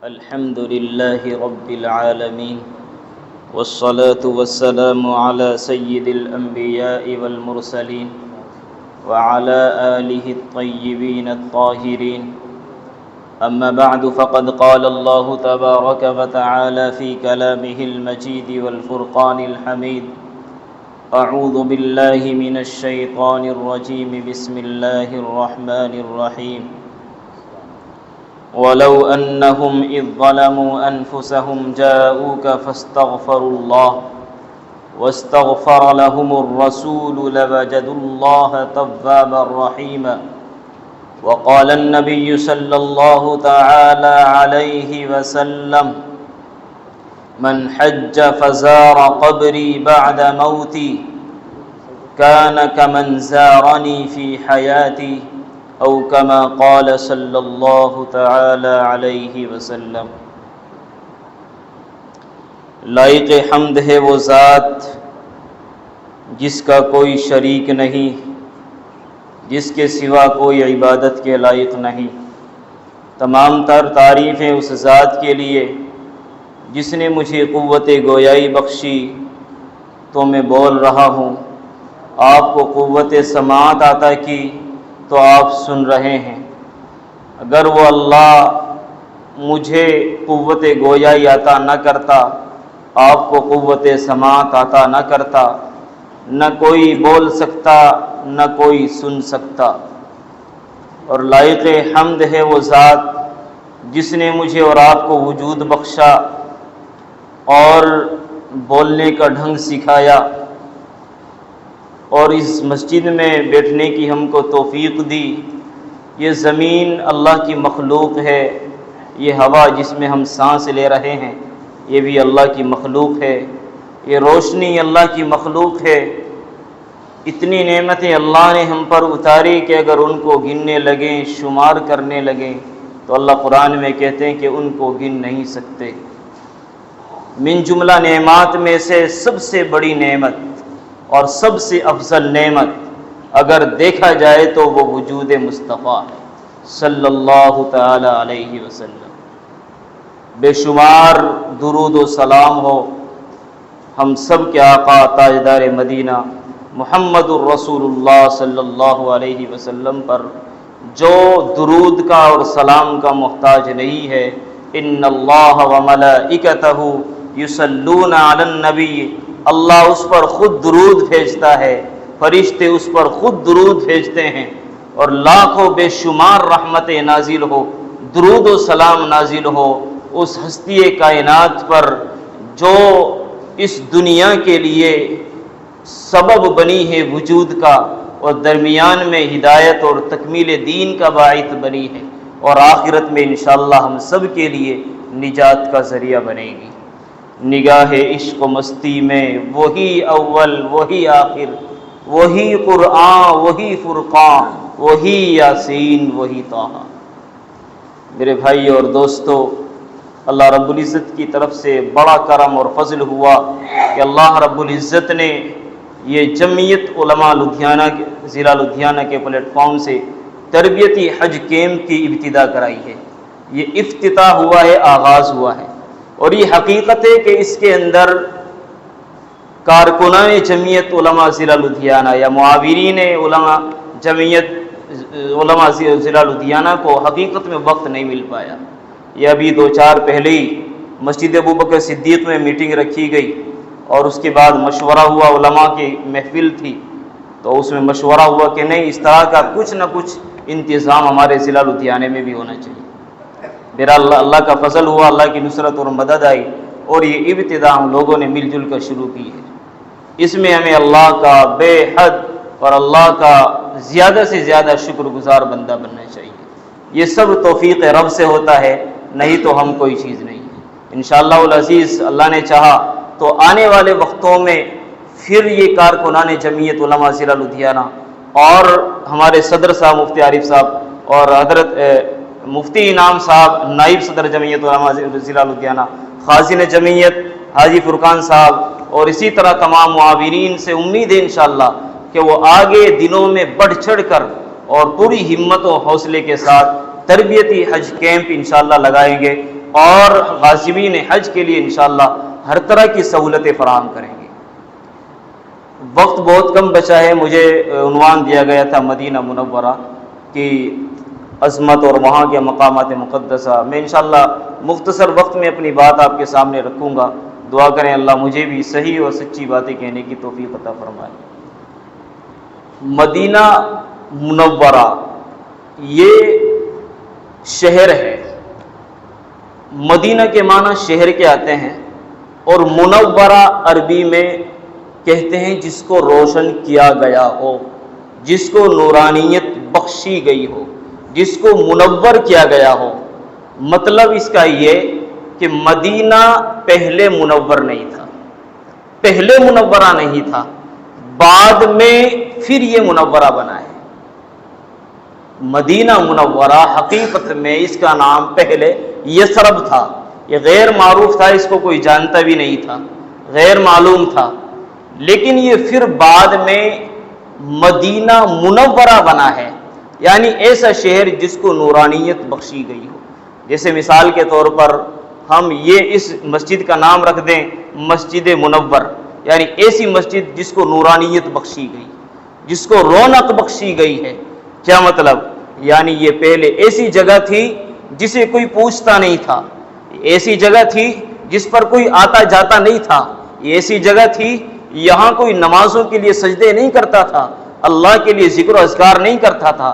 الحمد لله رب العالمين والصلاة والسلام على سيد الأنبياء والمرسلين وعلى آله الطيبين الطاهرين. أما بعد فقد قال الله تبارك وتعالى في كلامه المجيد والفرقان الحميد: أعوذ بالله من الشيطان الرجيم. بسم الله الرحمن الرحيم. ولو أنهم إذ ظلموا أنفسهم جاءوك فاستغفروا الله واستغفر لهم الرسول لوجدوا الله توابا رحيما. وقال النبي صلى الله تعالى عليه وسلم: من حج فزار قبري بعد موتي كان كمن زارني في حياتي او كما قال صلی اللہ تعالی علیہ وسلم. لائق حمد ہے وہ ذات جس کا کوئی شریک نہیں، جس کے سوا کوئی عبادت کے لائق نہیں. تمام تر تعریفیں اس ذات کے لیے جس نے مجھے قوت گویائی بخشی تو میں بول رہا ہوں، آپ کو قوت سماعت عطا کی تو آپ سن رہے ہیں. اگر وہ اللہ مجھے قوت گویائی عطا نہ کرتا، آپ کو قوت سماعت عطا نہ کرتا، نہ کوئی بول سکتا نہ کوئی سن سکتا. اور لائق حمد ہے وہ ذات جس نے مجھے اور آپ کو وجود بخشا اور بولنے کا ڈھنگ سکھایا اور اس مسجد میں بیٹھنے کی ہم کو توفیق دی. یہ زمین اللہ کی مخلوق ہے، یہ ہوا جس میں ہم سانس لے رہے ہیں یہ بھی اللہ کی مخلوق ہے، یہ روشنی اللہ کی مخلوق ہے. اتنی نعمتیں اللہ نے ہم پر اتاری کہ اگر ان کو گننے لگیں، شمار کرنے لگیں تو اللہ قرآن میں کہتے ہیں کہ ان کو گن نہیں سکتے. من جملہ نعمات میں سے سب سے بڑی نعمت اور سب سے افضل نعمت اگر دیکھا جائے تو وہ وجود مصطفیٰ ہے صلی اللہ تعالی علیہ وسلم. بے شمار درود و سلام ہو ہم سب کے آقا تاجدار مدینہ محمد الرسول اللہ صلی اللہ علیہ وسلم پر، جو درود کا اور سلام کا محتاج نہیں ہے. ان اللہ وملائکتہ یصلون علی النبی، اللہ اس پر خود درود بھیجتا ہے، فرشتے اس پر خود درود بھیجتے ہیں، اور لاکھوں بے شمار رحمتیں نازل ہو، درود و سلام نازل ہو اس ہستی کائنات پر جو اس دنیا کے لیے سبب بنی ہے وجود کا، اور درمیان میں ہدایت اور تکمیل دین کا باعث بنی ہے، اور آخرت میں انشاءاللہ ہم سب کے لیے نجات کا ذریعہ بنے گی. نگاہ عشق و مستی میں وہی اول وہی آخر، وہی قرآن وہی فرقان، وہی یاسین وہی طٰہٰ. میرے بھائی اور دوستو، اللہ رب العزت کی طرف سے بڑا کرم اور فضل ہوا کہ اللہ رب العزت نے یہ جمعیت علماء لدھیانہ ضلع لدھیانہ کے پلیٹ فارم سے تربیتی حج کیمپ کی ابتدا کرائی ہے. یہ افتتاح ہوا ہے، آغاز ہوا ہے، اور یہ حقیقت ہے کہ اس کے اندر کارکنان جمعیت علماء ضلع لدھیانہ یا معاورین علماء جمعیت علماء ضلع لدھیانہ کو حقیقت میں وقت نہیں مل پایا. یہ ابھی 2-4 پہلے ہی مسجد ابوبکر صدیق میں میٹنگ رکھی گئی اور اس کے بعد مشورہ ہوا، علماء کی محفل تھی تو اس میں مشورہ ہوا کہ نہیں، اس طرح کا کچھ نہ کچھ انتظام ہمارے ضلع لدھیانے میں بھی ہونا چاہیے. میرا اللہ کا فضل ہوا، اللہ کی نصرت اور مدد آئی، اور یہ ابتدا ہم لوگوں نے مل جل کر شروع کی ہے. اس میں ہمیں اللہ کا بے حد اور اللہ کا زیادہ سے زیادہ شکر گزار بندہ بننا چاہیے. یہ سب توفیق رب سے ہوتا ہے، نہیں تو ہم کوئی چیز نہیں ہے. انشاءاللہ العزیز اللہ نے چاہا تو آنے والے وقتوں میں پھر یہ کارکنان جمعیت علماء ضلع لدھیانہ اور ہمارے صدر صاحب مفتی عارف صاحب اور حضرت مفتی انعام صاحب نائب صدر جمعیت علماء ضلع لدھیانہ، خازن جمعیت حاجی فرقان صاحب، اور اسی طرح تمام معاورین سے امید ہے انشاءاللہ کہ وہ آگے دنوں میں بڑھ چڑھ کر اور پوری ہمت و حوصلے کے ساتھ تربیتی حج کیمپ انشاءاللہ لگائیں گے. اور غازوین حج کے لیے انشاءاللہ ہر طرح کی سہولتیں فراہم کریں گے۔ وقت بہت کم بچا ہے، مجھے عنوان دیا گیا تھا مدینہ منورہ کی عظمت اور وہاں کے مقامات مقدسہ۔ میں انشاءاللہ مختصر وقت میں اپنی بات آپ کے سامنے رکھوں گا۔ دعا کریں اللہ مجھے بھی صحیح اور سچی باتیں کہنے کی توفیق عطا فرمائے۔ مدینہ منورہ یہ شہر ہے۔ مدینہ کے معنی شہر کے آتے ہیں، اور منورہ عربی میں کہتے ہیں جس کو روشن کیا گیا ہو، جس کو نورانیت بخشی گئی ہو، جس کو منور کیا گیا ہو۔ مطلب اس کا یہ کہ مدینہ پہلے منور نہیں تھا، پہلے منورہ نہیں تھا، بعد میں پھر یہ منورہ بنا ہے۔ مدینہ منورہ حقیقت میں اس کا نام پہلے یثرب تھا، یہ غیر معروف تھا، اس کو کوئی جانتا بھی نہیں تھا، غیر معلوم تھا، لیکن یہ پھر بعد میں مدینہ منورہ بنا ہے، یعنی ایسا شہر جس کو نورانیت بخشی گئی ہو۔ جیسے مثال کے طور پر ہم یہ اس مسجد کا نام رکھ دیں مسجد منور، یعنی ایسی مسجد جس کو نورانیت بخشی گئی، جس کو رونق بخشی گئی ہے۔ کیا مطلب؟ یعنی یہ پہلے ایسی جگہ تھی جسے کوئی پوچھتا نہیں تھا، ایسی جگہ تھی جس پر کوئی آتا جاتا نہیں تھا، یہ ایسی جگہ تھی یہاں کوئی نمازوں کے لیے سجدے نہیں کرتا تھا، اللہ کے لیے ذکر و اذکار نہیں کرتا تھا،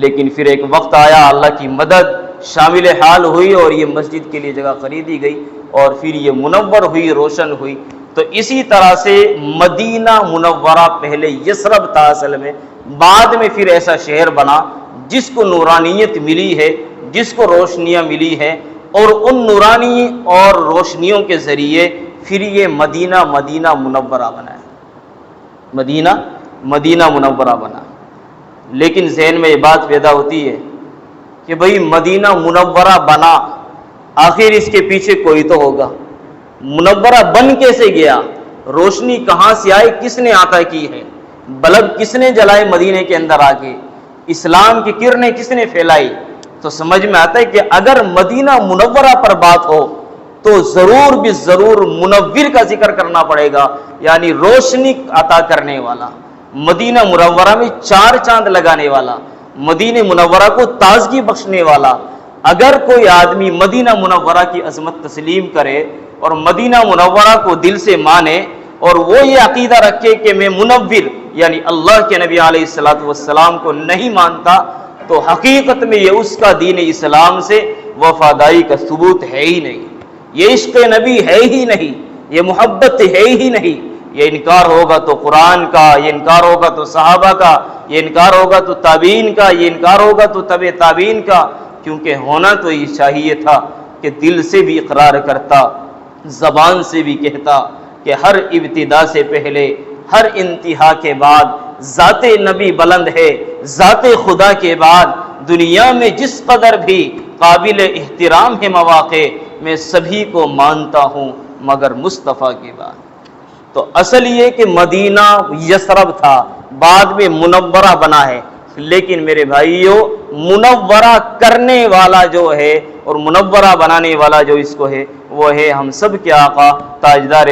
لیکن پھر ایک وقت آیا، اللہ کی مدد شامل حال ہوئی اور یہ مسجد کے لیے جگہ خریدی گئی اور پھر یہ منور ہوئی، روشن ہوئی۔ تو اسی طرح سے مدینہ منورہ پہلے یثرب تھا اصل میں، بعد میں پھر ایسا شہر بنا جس کو نورانیت ملی ہے، جس کو روشنیاں ملی ہے، اور ان نورانی اور روشنیوں کے ذریعے پھر یہ مدینہ منورہ بنا ہے، مدینہ منورہ بنا۔ لیکن ذہن میں یہ بات پیدا ہوتی ہے کہ بھئی مدینہ منورہ بنا، آخر اس کے پیچھے کوئی تو ہوگا، منورہ بن کیسے گیا، روشنی کہاں سے آئی، کس نے عطا کی ہے، بلب کس نے جلائے مدینے کے اندر آ کے، اسلام کی کرنیں کس نے پھیلائی؟ تو سمجھ میں آتا ہے کہ اگر مدینہ منورہ پر بات ہو تو ضرور بھی ضرور منور کا ذکر کرنا پڑے گا، یعنی روشنی عطا کرنے والا، مدینہ منورہ میں چار چاند لگانے والا، مدینہ منورہ کو تازگی بخشنے والا۔ اگر کوئی آدمی مدینہ منورہ کی عظمت تسلیم کرے اور مدینہ منورہ کو دل سے مانے اور وہ یہ عقیدہ رکھے کہ میں منور یعنی اللہ کے نبی علیہ الصلوۃ والسلام کو نہیں مانتا، تو حقیقت میں یہ اس کا دین اسلام سے وفاداری کا ثبوت ہے ہی نہیں، یہ عشق نبی ہے ہی نہیں، یہ محبت ہے ہی نہیں۔ یہ انکار ہوگا تو قرآن کا، یہ انکار ہوگا تو صحابہ کا، یہ انکار ہوگا تو تابعین کا، یہ انکار ہوگا تو تبع تابعین کا، کیونکہ ہونا تو یہ چاہیے تھا کہ دل سے بھی اقرار کرتا، زبان سے بھی کہتا کہ ہر ابتدا سے پہلے، ہر انتہا کے بعد ذات نبی بلند ہے، ذات خدا کے بعد دنیا میں جس قدر بھی قابل احترام ہے مواقع، میں سبھی کو مانتا ہوں مگر مصطفیٰ کے بعد۔ تو اصل یہ کہ مدینہ یثرب تھا، بعد میں منورہ بنا ہے، لیکن میرے بھائیوں منورہ کرنے والا جو ہے اور منورہ بنانے والا جو اس کو ہے وہ ہے ہم سب کے آقا تاجدار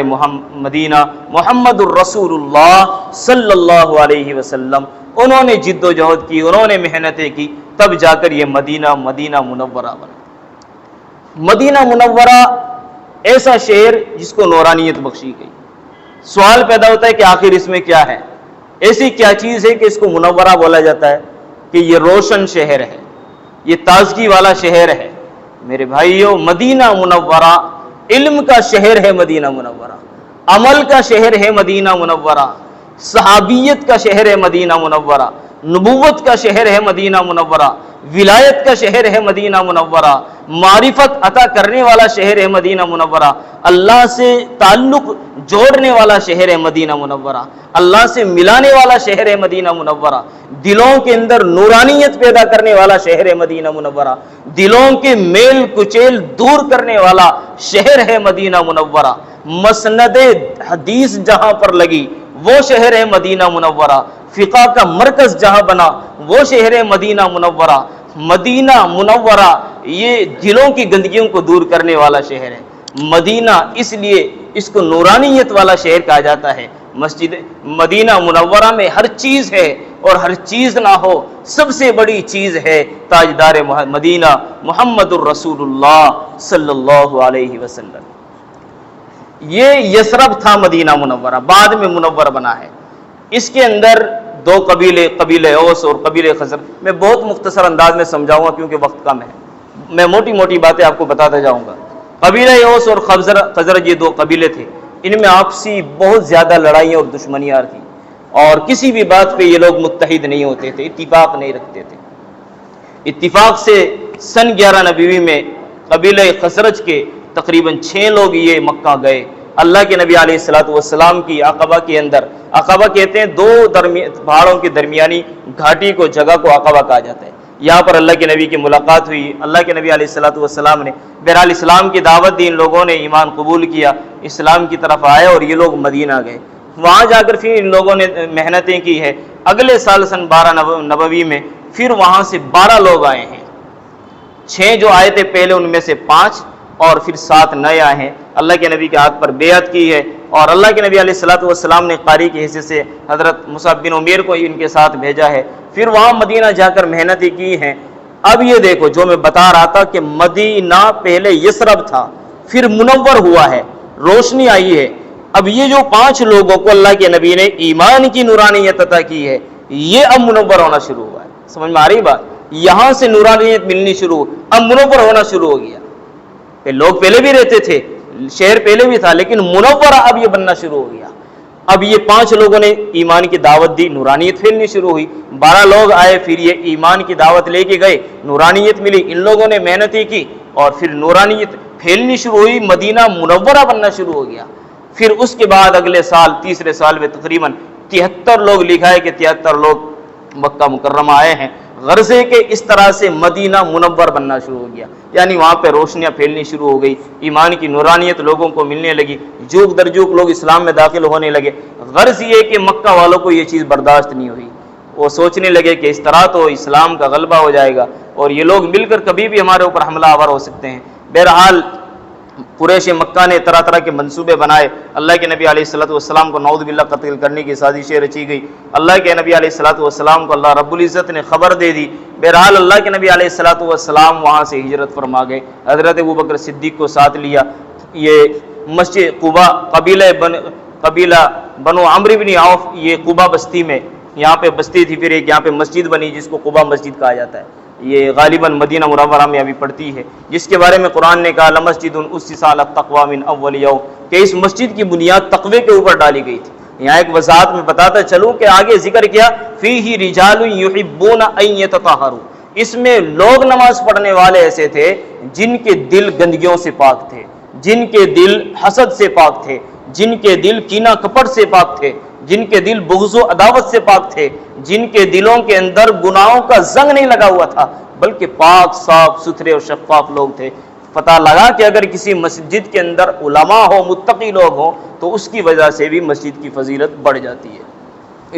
مدینہ محمد الرسول اللہ صلی اللہ علیہ وسلم۔ انہوں نے جد و جہد کی، انہوں نے محنتیں کی، تب جا کر یہ مدینہ منورہ بنا۔ مدینہ منورہ ایسا شہر جس کو نورانیت بخشی گئی۔ سوال پیدا ہوتا ہے کہ آخر اس میں کیا ہے، ایسی کیا چیز ہے کہ اس کو منورہ بولا جاتا ہے، کہ یہ روشن شہر ہے، یہ تازگی والا شہر ہے۔ میرے بھائیوں مدینہ منورہ علم کا شہر ہے، مدینہ منورہ عمل کا شہر ہے، مدینہ منورہ صحابیت کا شہر ہے، مدینہ منورہ نبوت کا شہر ہے، مدینہ منورہ ولایت کا شہر ہے، مدینہ منورہ معرفت عطا کرنے والا شہر ہے، مدینہ منورہ اللہ سے تعلق جوڑنے والا شہر ہے، مدینہ منورہ اللہ سے ملانے والا شہر ہے، مدینہ منورہ دلوں کے اندر نورانیت پیدا کرنے والا شہر ہے، مدینہ منورہ دلوں کے میل کچیل دور کرنے والا شہر ہے، مدینہ منورہ مسند حدیث جہاں پر لگی وہ شہر ہے، مدینہ منورہ فقہ کا مرکز جہاں بنا وہ شہر ہے، مدینہ منورہ یہ دلوں کی گندگیوں کو دور کرنے والا شہر ہے۔ مدینہ اس لیے اس کو نورانیت والا شہر کہا جاتا ہے۔ مسجد مدینہ منورہ میں ہر چیز ہے، اور ہر چیز نہ ہو سب سے بڑی چیز ہے تاجدار مدینہ محمد الرسول اللہ صلی اللہ علیہ وسلم۔ یہ یثرب تھا مدینہ منورہ، بعد میں منور بنا ہے۔ اس کے اندر دو قبیلے، قبیلہ اوس اور قبیلہ خزرج، میں بہت مختصر انداز میں سمجھاؤں گا کیونکہ وقت کم ہے، میں موٹی موٹی باتیں آپ کو بتاتا جاؤں گا۔ قبیلہ اوس اور خزرج یہ دو قبیلے تھے، ان میں آپسی بہت زیادہ لڑائیاں اور دشمنیاں تھیں، اور کسی بھی بات پہ یہ لوگ متحد نہیں ہوتے تھے، اتفاق نہیں رکھتے تھے۔ اتفاق سے سن 11 نبوی میں قبیلہ خزرج کے تقریباً 6 لوگ یہ مکہ گئے۔ اللہ کے نبی علیہ السلام کی عقبہ کے اندر، عقبہ کہتے ہیں دو پہاڑوں کے درمیانی گھاٹی کو، جگہ کو عقبہ کہا جاتا ہے۔ یہاں پر اللہ کے نبی کی ملاقات ہوئی، اللہ کے نبی علیہ السلام نے بہرحال اسلام کی دعوت دی، ان لوگوں نے ایمان قبول کیا، اسلام کی طرف آئے اور یہ لوگ مدینہ گئے۔ وہاں جا کر پھر ان لوگوں نے محنتیں کی ہے۔ اگلے سال سن 12 نبوی میں پھر وہاں سے 12 لوگ آئے ہیں، 6 جو آئے تھے پہلے ان میں سے 5 اور پھر 7 نئے آئے ہیں۔ اللہ کے نبی کے ہاتھ پر بیعت کی ہے، اور اللہ کے نبی علیہ السلام نے قاری کے حصے سے حضرت مصعب بن عمیر کو ان کے ساتھ بھیجا ہے۔ پھر وہاں مدینہ جا کر محنتیں کی ہیں۔ اب یہ دیکھو جو میں بتا رہا تھا کہ مدینہ پہلے یثرب تھا، پھر منور ہوا ہے، روشنی آئی ہے۔ اب یہ جو 5 لوگوں کو اللہ کے نبی نے ایمان کی نورانیت عطا کی ہے، یہ اب منور ہونا شروع ہوا ہے۔ سمجھ میں آ رہی بات؟ یہاں سے نورانیت ملنی شروع ہو، اب منور ہونا شروع ہو گیا۔ لوگ پہلے بھی رہتے تھے، شہر پہلے بھی تھا، لیکن منورہ اب یہ بننا شروع ہو گیا۔ اب یہ 5 لوگوں نے ایمان کی دعوت دی، نورانیت پھیلنی شروع ہوئی۔ 12 لوگ آئے، پھر یہ ایمان کی دعوت لے کے گئے، نورانیت ملی، ان لوگوں نے محنتیں کی اور پھر نورانیت پھیلنی شروع ہوئی، مدینہ منورہ بننا شروع ہو گیا۔ پھر اس کے بعد اگلے سال، تیسرے سال میں تقریباً 73 لوگ لکھا ہے کہ 73 لوگ مکہ مکرمہ آئے ہیں۔ غرض ہے کہ اس طرح سے مدینہ منور بننا شروع ہو گیا، یعنی وہاں پہ روشنیاں پھیلنی شروع ہو گئی، ایمان کی نورانیت لوگوں کو ملنے لگی، جوک در جوک لوگ اسلام میں داخل ہونے لگے۔ غرض یہ کہ مکہ والوں کو یہ چیز برداشت نہیں ہوئی، وہ سوچنے لگے کہ اس طرح تو اسلام کا غلبہ ہو جائے گا اور یہ لوگ مل کر کبھی بھی ہمارے اوپر حملہ آور ہو سکتے ہیں۔ بہرحال قریش مکہ نے طرح طرح کے منصوبے بنائے، اللہ کے نبی علیہ السلام کو نعوذ باللہ قتل کرنے کی سازشیں رچی گئی۔ اللہ کے نبی علیہ السلام کو اللہ رب العزت نے خبر دے دی۔ بہرحال اللہ کے نبی علیہ السلام وہاں سے ہجرت فرما گئے، حضرت ابوبکر صدیق کو ساتھ لیا۔ یہ مسجد قبا، قبیلہ بنو عمرو بن عوف، یہ قبا بستی میں یہاں پہ بستی تھی، پھر ایک یہاں پہ مسجد بنی جس کو قبا مسجد کہا جاتا ہے، یہ غالباً مدینہ منورہ میں ابھی پڑتی ہے، جس کے بارے میں قرآن نے کہا لمسجد اسس علی التقوی من اول یوم، کہ اس مسجد کی بنیاد تقوی کے اوپر ڈالی گئی تھی۔ یہاں ایک وضاحت میں بتاتا چلوں کہ آگے ذکر کیا فیہ رجال یحبون ان یتطہروا، اس میں لوگ نماز پڑھنے والے ایسے تھے جن کے دل گندگیوں سے پاک تھے، جن کے دل حسد سے پاک تھے، جن کے دل کینہ کپٹ سے پاک تھے، جن کے دل بغض و عداوت سے پاک تھے، جن کے دلوں کے اندر گناہوں کا زنگ نہیں لگا ہوا تھا، بلکہ پاک صاف ستھرے اور شفاف لوگ تھے۔ پتہ لگا کہ اگر کسی مسجد کے اندر علماء ہو، متقی لوگ ہوں، تو اس کی وجہ سے بھی مسجد کی فضیلت بڑھ جاتی ہے۔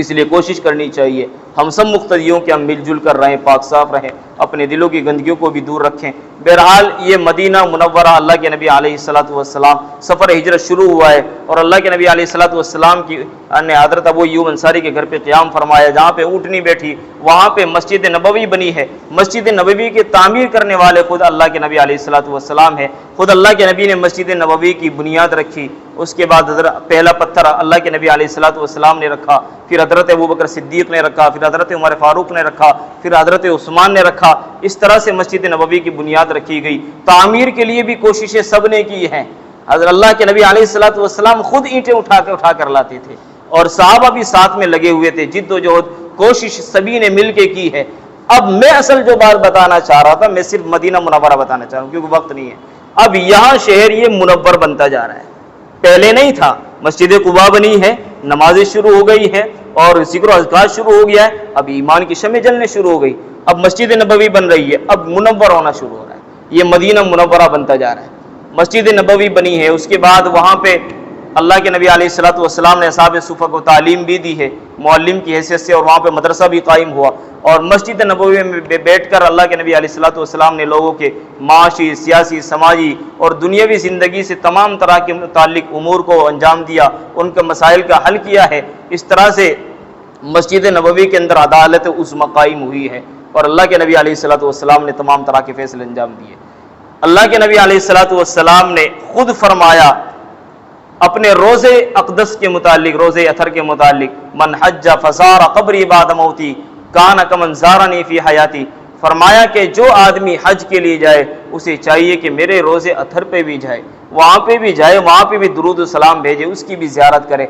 اس لیے کوشش کرنی چاہیے ہم سب مقتدیوں کے ہم مل جل کر رہیں، پاک صاف رہیں، اپنے دلوں کی گندگیوں کو بھی دور رکھیں۔ بہرحال یہ مدینہ منورہ اللہ کے نبی علیہ السلام سفر ہجرت شروع ہوا ہے، اور اللہ کے نبی علیہ السلام کی نے حضرت ابو ایوب انصاری کے گھر پہ قیام فرمایا، جہاں پہ اونٹنی بیٹھی وہاں پہ مسجد نبوی بنی ہے۔ مسجد نبوی کی تعمیر کرنے والے خود اللہ کے نبی علیہ السلام ہے، خود اللہ کے نبی نے مسجد نبوی کی بنیاد رکھی۔ اس کے بعد پہلا پتھر اللہ کے نبی علیہ السلام نے رکھا، پھر حضرت ابوبکر صدیق نے رکھا، پھر حضرت عمر فاروق نے رکھا، پھر حضرت عثمان نے رکھا۔ اس طرح سے مسجد نبوی کی بنیاد رکھی گئی۔ تعمیر کے لیے بھی کوششیں سب نے کی ہیں، حضرت اللہ کے نبی علیہ السلام خود اینٹیں اٹھا کر لاتے تھے، اور صحابہ بھی ساتھ میں لگے ہوئے تھے، جد و جہد کوشش سبھی نے مل کے کی ہے۔ اب میں اصل جو بات بتانا چاہ رہا تھا، میں صرف مدینہ منورہ بتانا چاہ رہا ہوں کیونکہ وقت نہیں ہے۔ اب یہاں شہر یہ منور بنتا جا رہا ہے، پہلے نہیں تھا۔ مسجد قباء بنی ہے، نمازیں شروع ہو گئی ہیں اور ذکر و اذکار شروع ہو گیا ہے، اب ایمان کی شمع جلنے شروع ہو گئی، اب مسجد نبوی بن رہی ہے، اب منور ہونا شروع ہو رہا ہے، یہ مدینہ منورہ بنتا جا رہا ہے۔ مسجد نبوی بنی ہے، اس کے بعد وہاں پہ اللہ کے نبی علیہ السلام نے اصحاب صفہ کو تعلیم بھی دی ہے، معلم کی حیثیت سے، اور وہاں پہ مدرسہ بھی قائم ہوا، اور مسجد نبوی میں بیٹھ کر اللہ کے نبی علیہ الصلوۃ والسلام نے لوگوں کے معاشی، سیاسی، سماجی اور دنیاوی زندگی سے تمام طرح کے متعلق امور کو انجام دیا، ان کے مسائل کا حل کیا ہے۔ اس طرح سے مسجد نبوی کے اندر عدالت عظمی قائم ہوئی ہے، اور اللہ کے نبی علیہ الصلوۃ والسلام نے تمام طرح کے فیصلے انجام دیے۔ اللہ کے نبی علیہ الصلوۃ والسلام نے خود فرمایا اپنے روزے اقدس کے متعلق، روزے اطہر کے متعلق، من حج فزار قبری بعد موتی کان کمن زارنی فی حیاتی، فرمایا کہ جو آدمی حج کے لیے جائے اسے چاہیے کہ میرے روزے اطہر پہ بھی جائے، وہاں پہ بھی جائے، وہاں پہ بھی درود و سلام بھیجے، اس کی بھی زیارت کرے۔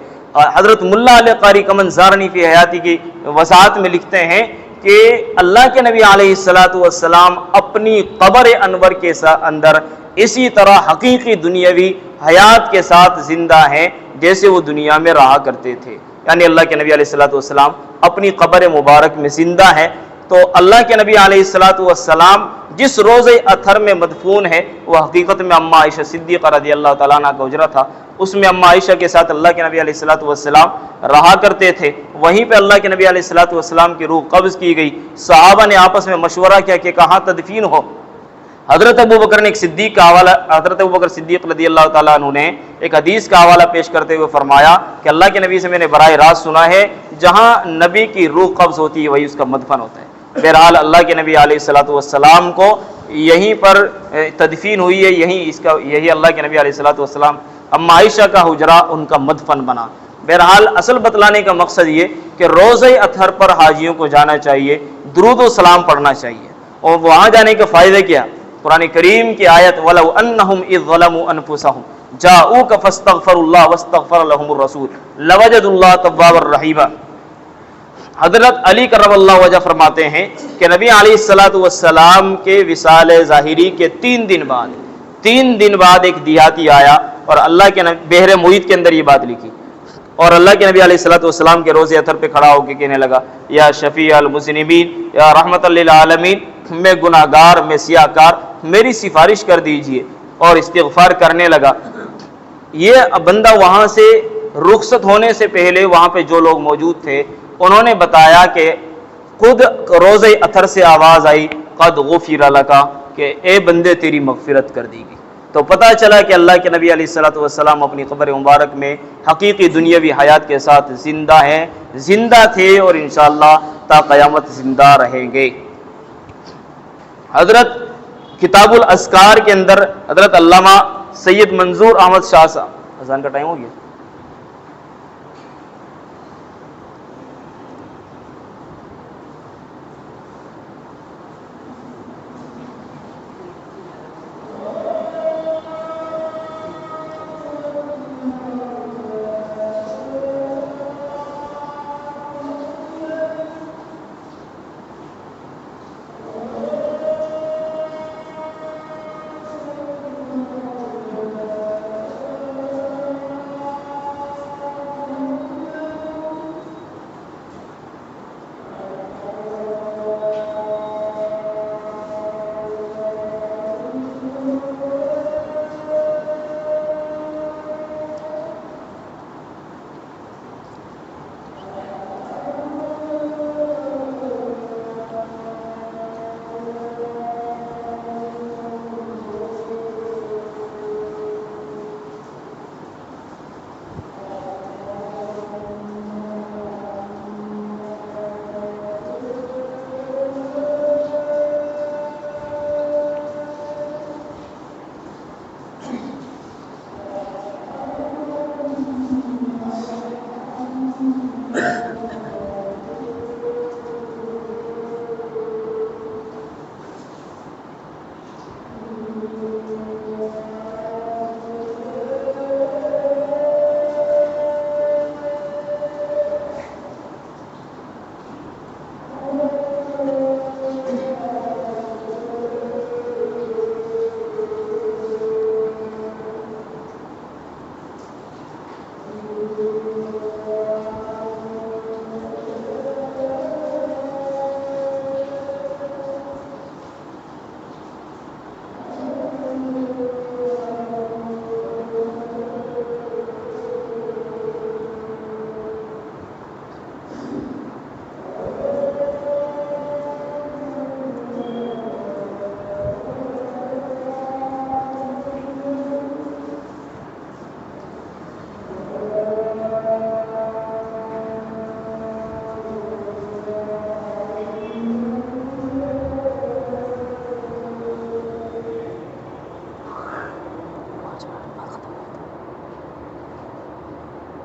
حضرت ملا علی قاری کمن زارنی فی حیاتی کی وضاحت میں لکھتے ہیں کہ اللہ کے نبی علیہ الصلوۃ والسلام اپنی قبر انور کے اندر اسی طرح حقیقی دنیاوی حیات کے ساتھ زندہ ہیں جیسے وہ دنیا میں رہا کرتے تھے، یعنی اللہ کے نبی علیہ الصلوۃ والسلام اپنی قبر مبارک میں زندہ ہیں۔ تو اللہ کے نبی علیہ الصلوۃ والسلام جس روزے اطہر میں مدفون ہے وہ حقیقت میں اماں عائشہ صدیقہ رضی اللہ تعالیٰ عنہ کا حجرہ تھا، اس میں اماں عائشہ کے ساتھ اللہ کے نبی علیہ الصلوۃ والسلام رہا کرتے تھے، وہیں پہ اللہ کے نبی علیہ الصلوۃ والسلام کی روح قبض کی گئی۔ صحابہ نے آپس میں مشورہ کیا کہ کہاں تدفین ہو۔ حضرت ابوبکر نے ایک صدیق کا حوالہ، حضرت ابوبکر صدیق رضی اللہ تعالیٰ عنہ نے ایک حدیث کا حوالہ پیش کرتے ہوئے فرمایا کہ اللہ کے نبی سے میں نے براہ راست سنا ہے جہاں نبی کی روح قبض ہوتی ہے وہی اس کا مدفن ہوتا ہے۔ بہرحال اللہ کے نبی علیہ الصلوۃ والسلام کو یہیں پر تدفین ہوئی ہے، یہی اللہ کے نبی علیہ الصلوۃ والسلام اماں عائشہ کا حجرہ ان کا مدفن بنا۔ بہرحال اصل بتلانے کا مقصد یہ کہ روزہ اطہر پر حاجیوں کو جانا چاہیے، درود و سلام پڑھنا چاہیے، اور وہاں جانے کے فائدے کیا؟ قرآن کریم کی آیت وَلَوْ أَنَّهُمْ إِذْ ظَلَمُوا أَنفُسَهُمْ جَاءُوكَ فَاسْتَغْفَرُوا اللَّهَ وَاسْتَغْفَرَ لَهُمُ الرَّسُولُ لَوَجَدُوا اللَّهَ تَوَّابًا رَحِيمًا۔ حضرت علی کرم اللہ وجہ فرماتے ہیں کہ نبی علیہ الصلوۃ والسلام کے وصال ظاہری کے 3 دن بعد ایک دیہاتی آیا اور اللہ کے بحر محیط کے اندر یہ بات لکھی، اور اللہ کے نبی علیہ الصلوۃ والسلام کے روزے اطہر پہ کھڑا ہو کے کہنے لگا یا شفیع المذنبین یا رحمت للعالمین، میں گناہ گار، میں سیاہ کار، میری سفارش کر دیجئے، اور استغفار کرنے لگا۔ یہ بندہ وہاں سے رخصت ہونے سے پہلے وہاں پہ جو لوگ موجود تھے انہوں نے بتایا کہ خود روزہ اطہر سے آواز آئی قد غفر لک، کہ اے بندے تیری مغفرت کر دی گئی۔ تو پتہ چلا کہ اللہ کے نبی علیہ الصلوۃ والسلام اپنی قبر مبارک میں حقیقی دنیاوی حیات کے ساتھ زندہ ہیں، زندہ تھے، اور انشاءاللہ تا قیامت زندہ رہیں گے۔ حضرت کتاب الاذکار کے اندر حضرت علامہ سید منظور احمد شاہ صاحب، اذان کا ٹائم ہو گیا،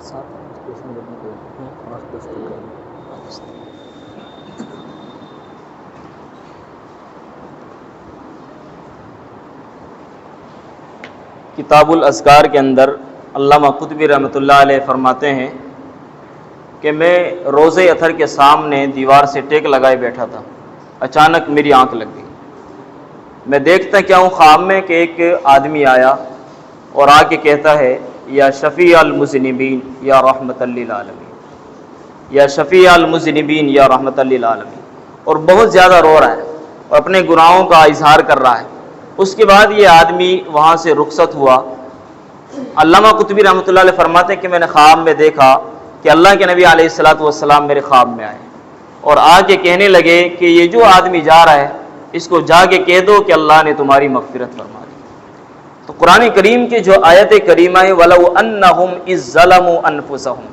کتاب الاذکار کے اندر علامہ قطبی رحمۃ اللہ علیہ فرماتے ہیں کہ میں روزے اثر کے سامنے دیوار سے ٹیک لگائے بیٹھا تھا، اچانک میری آنکھ لگ گئی۔ میں دیکھتا کیا ہوں خواب میں کہ ایک آدمی آیا اور آ کے کہتا ہے یا شفیع المذنبین یا رحمت للعالمین، یا شفیع المذنبین یا رحمت للعالمین، اور بہت زیادہ رو رہا ہے اور اپنے گناہوں کا اظہار کر رہا ہے۔ اس کے بعد یہ آدمی وہاں سے رخصت ہوا۔ علامہ قطبی رحمۃ اللہ علیہ فرماتے ہیں کہ میں نے خواب میں دیکھا کہ اللہ کے نبی علیہ الصلوۃ والسلام میرے خواب میں آئے اور آ کے کہنے لگے کہ یہ جو آدمی جا رہا ہے اس کو جا کے کہہ دو کہ اللہ نے تمہاری مغفرت فرما دی۔ تو قرآن کریم کی جو آیت کریمہ ہے وَلَوْ أَنَّهُمْ إِذ ظَّلَمُوا أَنفُسَهُمْ،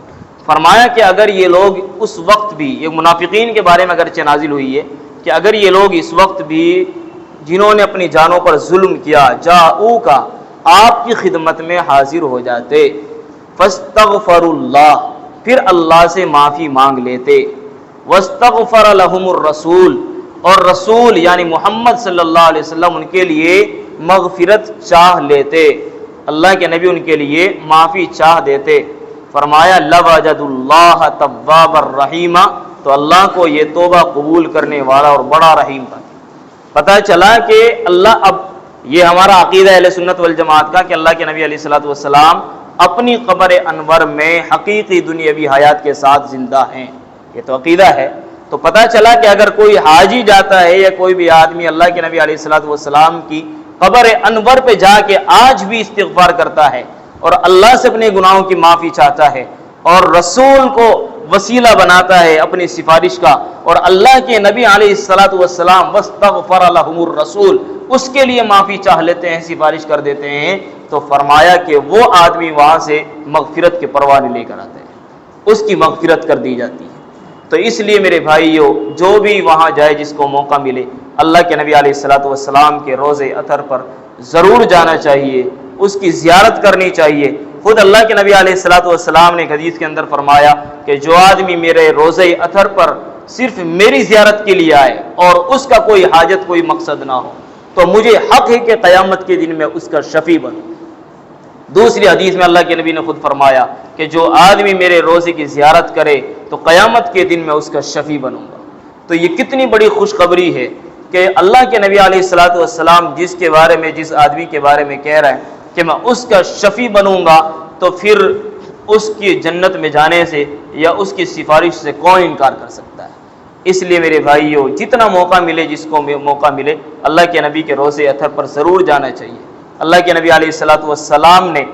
فرمایا کہ اگر یہ لوگ اس وقت بھی، یہ منافقین کے بارے میں اگرچہ نازل ہوئی ہے کہ اگر یہ لوگ اس وقت بھی جنہوں نے اپنی جانوں پر ظلم کیا جاؤک، آپ کی خدمت میں حاضر ہو جاتے، فاستغفروا اللہ، پھر اللہ سے معافی مانگ لیتے، واستغفر لهم الرسول، اور رسول یعنی محمد صلی اللہ علیہ وسلم ان کے لیے مغفرت چاہ لیتے، اللہ کے نبی ان کے لیے معافی چاہ دیتے، فرمایا لوجدوا اللہ توابا الرحیما، تو اللہ کو یہ توبہ قبول کرنے والا اور بڑا رحیم تھا۔ پتہ چلا کہ اللہ، اب یہ ہمارا عقیدہ اہل سنت والجماعت کا کہ اللہ کے نبی علیہ الصلوۃ والسلام اپنی قبر انور میں حقیقی دنیاوی حیات کے ساتھ زندہ ہیں، یہ تو عقیدہ ہے۔ تو پتہ چلا کہ اگر کوئی حاجی جاتا ہے یا کوئی بھی آدمی اللہ کے نبی علیہ الصلوۃ والسلام کی قبر انور پہ جا کے آج بھی استغفار کرتا ہے اور اللہ سے اپنے گناہوں کی معافی چاہتا ہے اور رسول کو وسیلہ بناتا ہے اپنی سفارش کا، اور اللہ کے نبی علیہ الصلوۃ والسلام واستغفر لهم الرسول، اس کے لیے معافی چاہ لیتے ہیں، سفارش کر دیتے ہیں، تو فرمایا کہ وہ آدمی وہاں سے مغفرت کے پروانے لے کر آتے ہیں، اس کی مغفرت کر دی جاتی ہے۔ تو اس لیے میرے بھائیوں، جو بھی وہاں جائے جس کو موقع ملے، اللہ کے نبی علیہ الصلوۃ والسلام کے روزے اطہر پر ضرور جانا چاہیے، اس کی زیارت کرنی چاہیے۔ خود اللہ کے نبی علیہ الصلوۃ والسلام نے ایک حدیث کے اندر فرمایا کہ جو آدمی میرے روزے اطہر پر صرف میری زیارت کے لیے آئے اور اس کا کوئی حاجت کوئی مقصد نہ ہو تو مجھے حق ہے کہ قیامت کے دن میں اس کا شفیع بنوں۔ دوسری حدیث میں اللہ کے نبی نے خود فرمایا کہ جو آدمی میرے روزے کی زیارت کرے تو قیامت کے دن میں اس کا شفیع بنوں گا۔ تو یہ کتنی بڑی خوشخبری ہے کہ اللہ کے نبی علیہ الصلوۃ والسلام جس کے بارے میں، جس آدمی کے بارے میں کہہ رہا ہے کہ میں اس کا شفیع بنوں گا، تو پھر اس کی جنت میں جانے سے یا اس کی سفارش سے کون انکار کر سکتا ہے؟ اس لیے میرے بھائیوں، جتنا موقع ملے، جس کو موقع ملے، اللہ کے نبی کے روزے اطہر پر ضرور جانا چاہیے۔ اللہ کے نبی علیہ الصلوۃ والسلام نے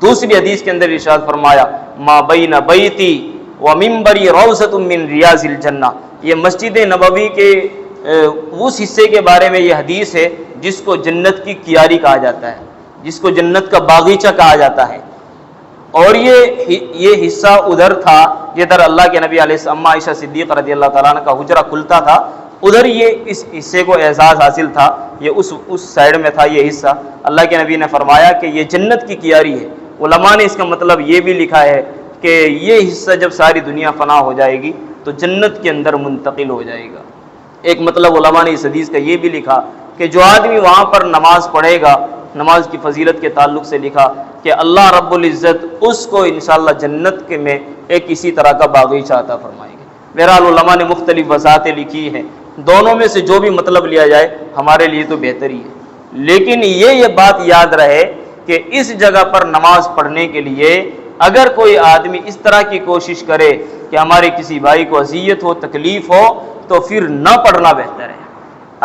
دوسری حدیث کے اندر ارشاد فرمایا ما بین بیتی و منبری روضۃ من ریاض الجنہ، یہ مسجد نبوی کے اس حصے کے بارے میں یہ حدیث ہے جس کو جنت کی کیاری کہا جاتا ہے، جس کو جنت کا باغیچہ کہا جاتا ہے، اور یہ حصہ ادھر تھا جدھر اللہ کے نبی علیہ السلام عائشہ صدیقہ رضی اللہ تعالیٰ عنہ کا حجرہ کھلتا تھا، ادھر یہ اس حصے کو اعزاز حاصل تھا، یہ اس سائیڈ میں تھا یہ حصہ۔ اللہ کے نبی نے فرمایا کہ یہ جنت کی کیاری ہے۔ علماء نے اس کا مطلب یہ بھی لکھا ہے کہ یہ حصہ جب ساری دنیا فنا ہو جائے گی تو جنت کے اندر منتقل ہو جائے گا۔ ایک مطلب علماء نے اس حدیث کا یہ بھی لکھا کہ جو آدمی وہاں پر نماز پڑھے گا، نماز کی فضیلت کے تعلق سے لکھا کہ اللہ رب العزت اس کو انشاءاللہ جنت کے میں ایک اسی طرح کا باغیچہ عطا فرمائیں گے۔ بہرحال علماء نے مختلف وضاحتیں لکھی ہیں، دونوں میں سے جو بھی مطلب لیا جائے ہمارے لیے تو بہتر ہی ہے، لیکن یہ بات یاد رہے کہ اس جگہ پر نماز پڑھنے کے لیے اگر کوئی آدمی اس طرح کی کوشش کرے کہ ہمارے کسی بھائی کو اذیت ہو، تکلیف ہو، تو پھر نہ پڑھنا بہتر ہے۔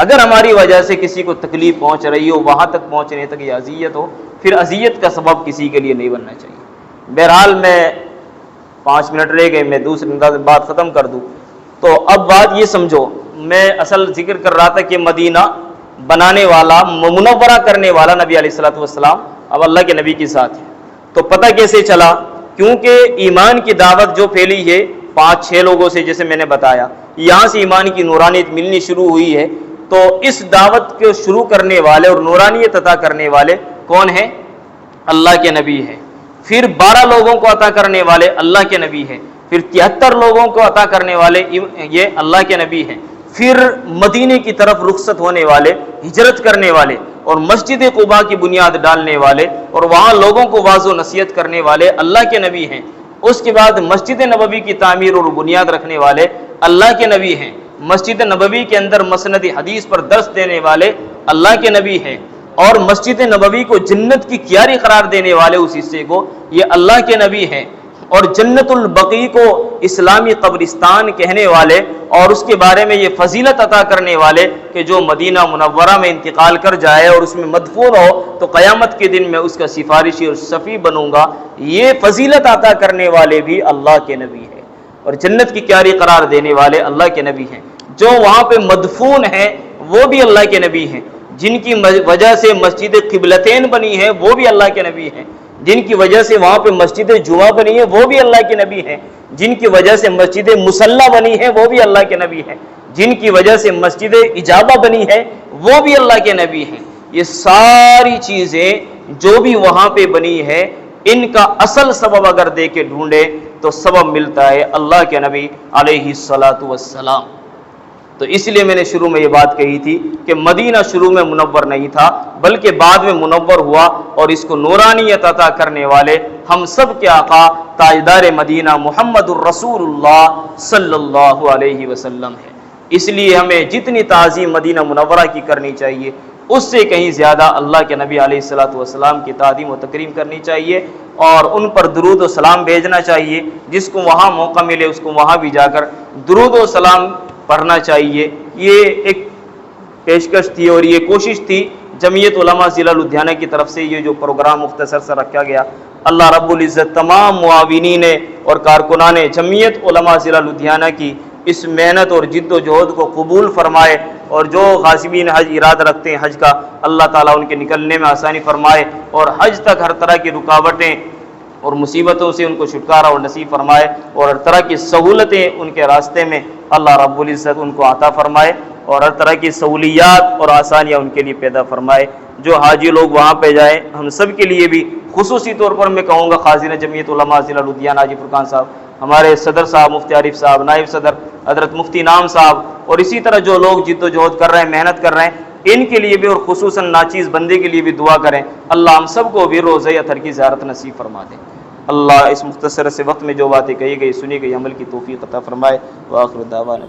اگر ہماری وجہ سے کسی کو تکلیف پہنچ رہی ہو، وہاں تک پہنچنے تک یہ اذیت ہو، پھر اذیت کا سبب کسی کے لیے نہیں بننا چاہیے۔ بہرحال میں 5 منٹ رہ گئے، میں دوسری بات ختم کر دوں تو اب بات یہ سمجھو، میں اصل ذکر کر رہا تھا کہ مدینہ بنانے والا، منورہ کرنے والا نبی علیہ الصلوۃ والسلام اب اللہ کے نبی کے ساتھ ہے۔ تو پتہ کیسے چلا؟ کیونکہ ایمان کی دعوت جو پھیلی ہے 5-6 لوگوں سے، جیسے میں نے بتایا، یہاں سے ایمان کی نورانیت ملنی شروع ہوئی ہے، تو اس دعوت کو شروع کرنے والے اور نورانیت عطا کرنے والے کون ہیں؟ اللہ کے نبی ہیں۔ پھر 12 لوگوں کو عطا کرنے والے اللہ کے نبی ہیں، پھر 73 لوگوں کو عطا کرنے والے یہ اللہ کے نبی ہیں، پھر مدینے کی طرف رخصت ہونے والے، ہجرت کرنے والے اور مسجد قباء کی بنیاد ڈالنے والے اور وہاں لوگوں کو واعظ و نصیحت کرنے والے اللہ کے نبی ہیں۔ اس کے بعد مسجد نبوی کی تعمیر اور بنیاد رکھنے والے اللہ کے نبی ہیں، مسجد نبوی کے اندر مسند حدیث پر درس دینے والے اللہ کے نبی ہیں، اور مسجد نبوی کو جنت کی کیاری قرار دینے والے اس حصے کو یہ اللہ کے نبی ہیں، اور جنت البقیع کو اسلامی قبرستان کہنے والے اور اس کے بارے میں یہ فضیلت عطا کرنے والے کہ جو مدینہ منورہ میں انتقال کر جائے اور اس میں مدفون ہو تو قیامت کے دن میں اس کا سفارشی اور شفیع بنوں گا، یہ فضیلت عطا کرنے والے بھی اللہ کے نبی ہیں، اور جنت کی کیاری قرار دینے والے اللہ کے نبی ہیں۔ جو وہاں پہ مدفون ہیں وہ بھی اللہ کے نبی ہیں، جن کی وجہ سے مسجد قبلتین بنی ہے وہ بھی اللہ کے نبی ہیں، جن کی وجہ سے وہاں پہ مسجد جمعہ بنی ہے وہ بھی اللہ کے نبی ہیں، جن کی وجہ سے مسجد مصلی بنی ہے وہ بھی اللہ کے نبی ہیں، جن کی وجہ سے مسجد اجابہ بنی ہے وہ بھی اللہ کے نبی ہیں۔ یہ ساری چیزیں جو بھی وہاں پہ بنی ہے ان کا اصل سبب اگر دے کے ڈھونڈے تو سبب ملتا ہے اللہ کے نبی علیہ الصلاۃ والسلام۔ تو اس لیے میں نے شروع میں یہ بات کہی تھی کہ مدینہ شروع میں منور نہیں تھا بلکہ بعد میں منور ہوا، اور اس کو نورانیت عطا کرنے والے ہم سب کے آقا تاجدار مدینہ محمد الرسول اللہ صلی اللہ علیہ وسلم ہے۔ اس لیے ہمیں جتنی تعظیم مدینہ منورہ کی کرنی چاہیے اس سے کہیں زیادہ اللہ کے نبی علیہ الصلاۃ والسلام کی تعظیم و تکریم کرنی چاہیے، اور ان پر درود و سلام بھیجنا چاہیے۔ جس کو وہاں موقع ملے اس کو وہاں بھی جا کر درود و سلام پڑھنا چاہیے۔ یہ ایک پیشکش تھی اور یہ کوشش تھی جمعیت علماء ضلع لدھیانہ کی طرف سے، یہ جو پروگرام مختصر سا رکھا گیا۔ اللہ رب العزت تمام معاونین اور کارکنان جمعیت علماء ضلع لدھیانہ کی اس محنت اور جد و جہد کو قبول فرمائے، اور جو غازمین حج ارادہ رکھتے ہیں حج کا، اللہ تعالیٰ ان کے نکلنے میں آسانی فرمائے، اور حج تک ہر طرح کی رکاوٹیں اور مصیبتوں سے ان کو چھٹکارا اور نصیب فرمائے، اور ہر طرح کی سہولتیں ان کے راستے میں اللہ رب العزت ان کو عطا فرمائے، اور ہر طرح کی سہولیات اور آسانیاں ان کے لیے پیدا فرمائے۔ جو حاجی لوگ وہاں پہ جائیں ہم سب کے لیے بھی خصوصی طور پر میں کہوں گا خازن جمعیت علماء ضلع لدھیانہ حاجی فرقان صاحب، ہمارے صدر صاحب مفتی عارف صاحب، نائب صدر حضرت مفتی نام صاحب، اور اسی طرح جو لوگ جد و جہد کر رہے ہیں، محنت کر رہے ہیں، ان کے لیے بھی اور خصوصاً ناچیز بندے کے لیے بھی دعا کریں، اللہ ہم سب کو بھی روزہ اطہر کی زیارت نصیب فرما دیں۔ اللہ اس مختصر سے وقت میں جو باتیں کہی گئی سنی گئی عمل کی توفیق عطا فرمائے۔ وآخر دعوانا